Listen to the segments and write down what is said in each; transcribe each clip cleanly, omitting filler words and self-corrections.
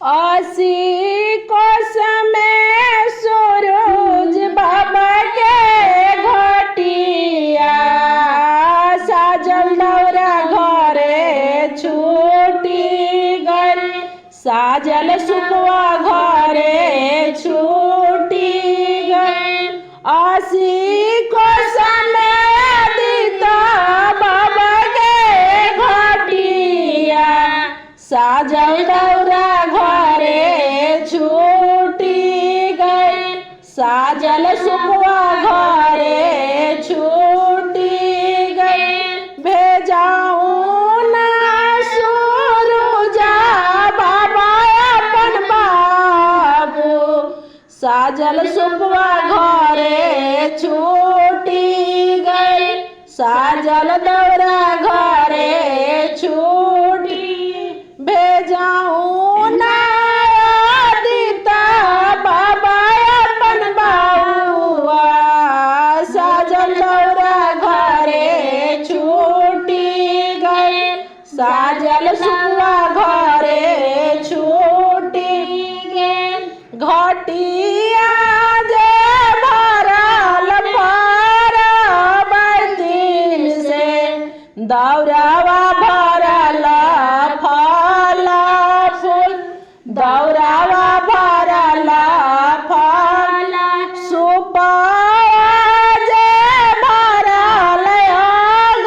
अस्सी कोस में सूरज बाबा के घटिया साजल दौरा घरे छूटी गल साजल सुखवा घरे छूटी गल अस्सी कोस में दीता बाबा के घटिया साजल दौरा घरे छूटी गई साजल सुखवा घरे छूटी गई भेजाऊं ना सूरुजा बाबा अपन बाबू साजल सुखवा घरे छूटी गई साजल दौरा घरे छूटी भेजाऊं ना दीता बाबा अपन बाबुआ साजल दौरा घरे छूटी गई साजल सुखवा घरे छूटी गई घटिया जे भरल फरब दिन से दौरावा भरल फल फूल दौरावा भरल फल सुपवा जे भरल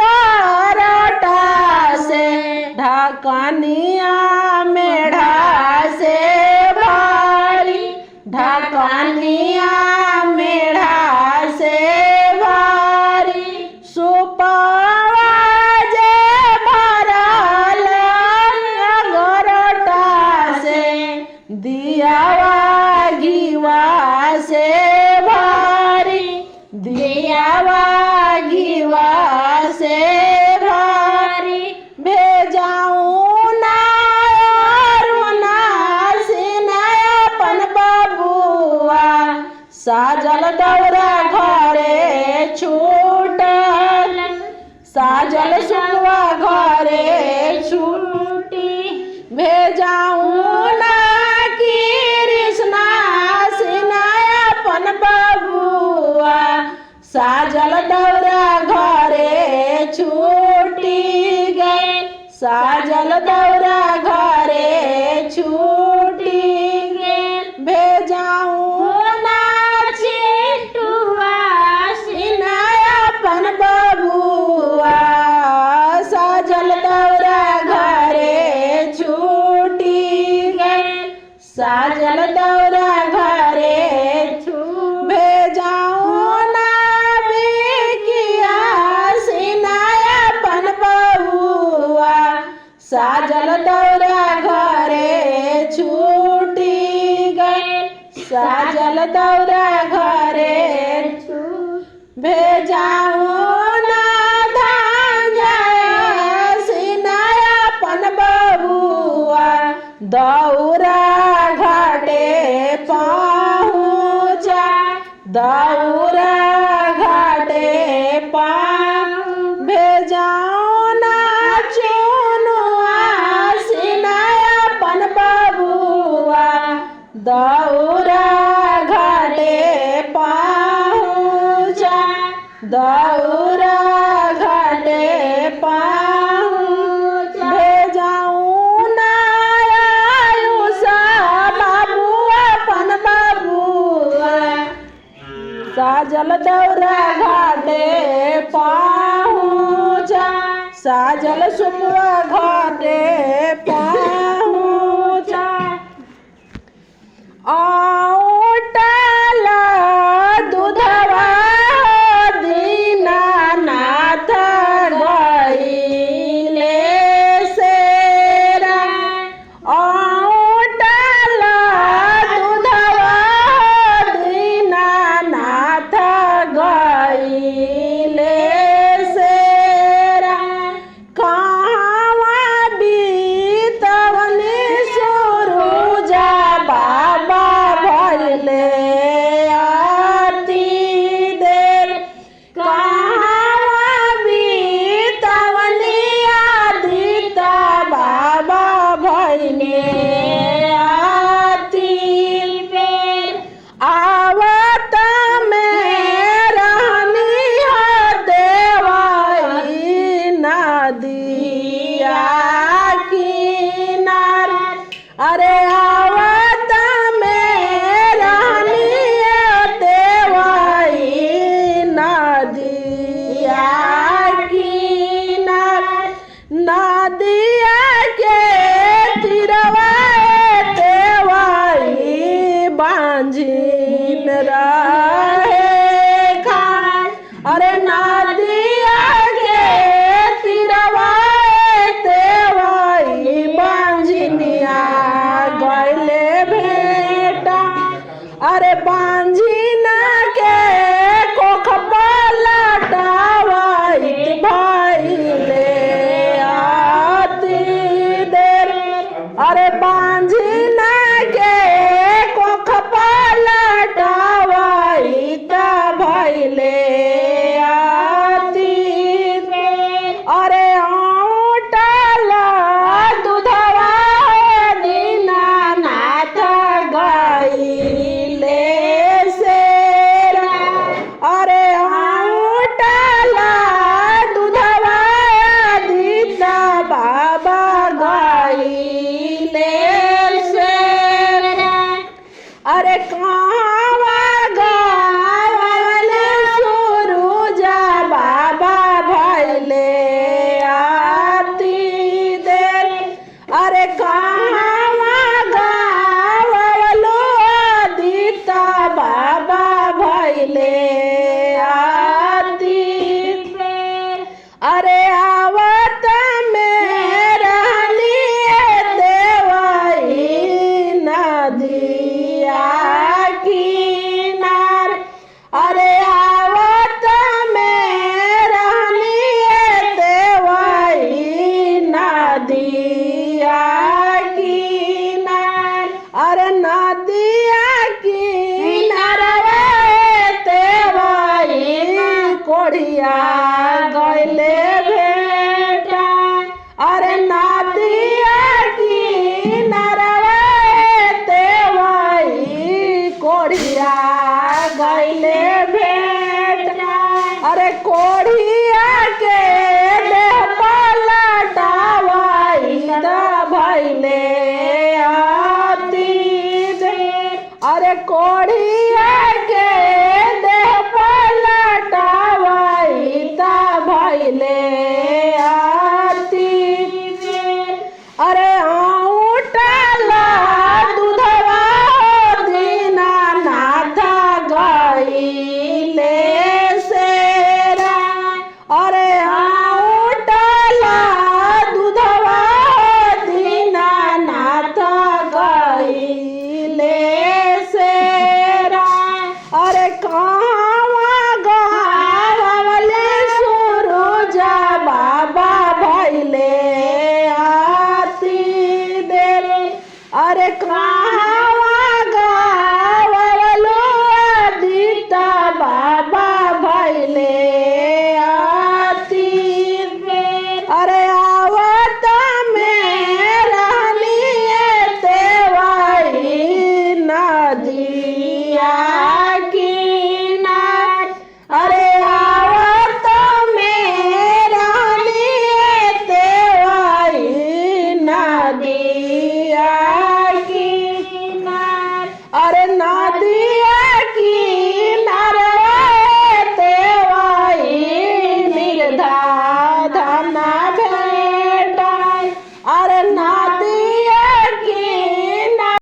अगरटा से ढकनिया मेढ़ा से भारी ढकनिया मेढ़ा से भारी सुपवा जे भरल अगरटा से दियावा घीवा से भारी दियावा घीवा से भारी भेजाऊं ना रुना सिनापन बबुआ साजल दौरा घरे छूटल साजल सुखवा घरे छूटी भेजाऊं ना कृष्णा सिनापन बबुआ साजल दौरा घरे छूटी गई साजल दौरा घरे छूटी गई भेजाऊं ना चिंटुआ सिनापन बबुआ साजल दौरा घरे छूटी गई साजल दौरा घरे भेजाऊं ना बिकिया सिनापन बबुआ साजल दौरा घरे छूटी गई साजल दौरा घरे भेजाऊं ना धांजया सिनापन बबुआ दौरा घाटे पहुँचा दौरा घाटे भेजाऊं ना चुनुआ सिनापन बबुआ दौरा घाटे पहुँचा दौरा घाटे भेजाऊं ना आयुषा बाबू अपन बबुआ साजल दौरा घाटे पहुँचा साजल सुखवा घाटे पहुँचा औटल दूधवा दीनानाथ गइले सेरा औटल दूधवा दीनानाथ गइले सेरा कहवा अरे बांझिना के कोख पलटवाई त भइले आती अरे औटल दूधवा दीनानाथ गइले शेरा अरे औटल दूधवा दीना बाबा गइले शेरा अरे कहवा गवले सुरुजा बाबा भइले आती देर अरे कहवा गवलो दीता बाबा भइले आती अरे आवत मेरा देवई नदिया किनार अरे आवत मेरा देवई नदिया किनार अरे नदिया किनार देवई कोढ़िया गइले भेटा अरे नदिया किनारवा देवई कोढ़िया गइले भेटा अरे कोढ़िया के देह पलटवाई त भइले आती अरे कोढ़िया के देह पलटवाई त भइले आती अरे औटल दूधवा दीनानाथ गइले शेरा अरे औटल दूधवा दीनानाथ गइले शेरा अरे कहवा गवले सुरुजा बाबा भइले आती देर अरे कहवा गवलो दीता बाबा भइले आती अरे आवत मेरा देवई नदिया किनार अरे आवत मेरा देवई नदिया किनार अरे ना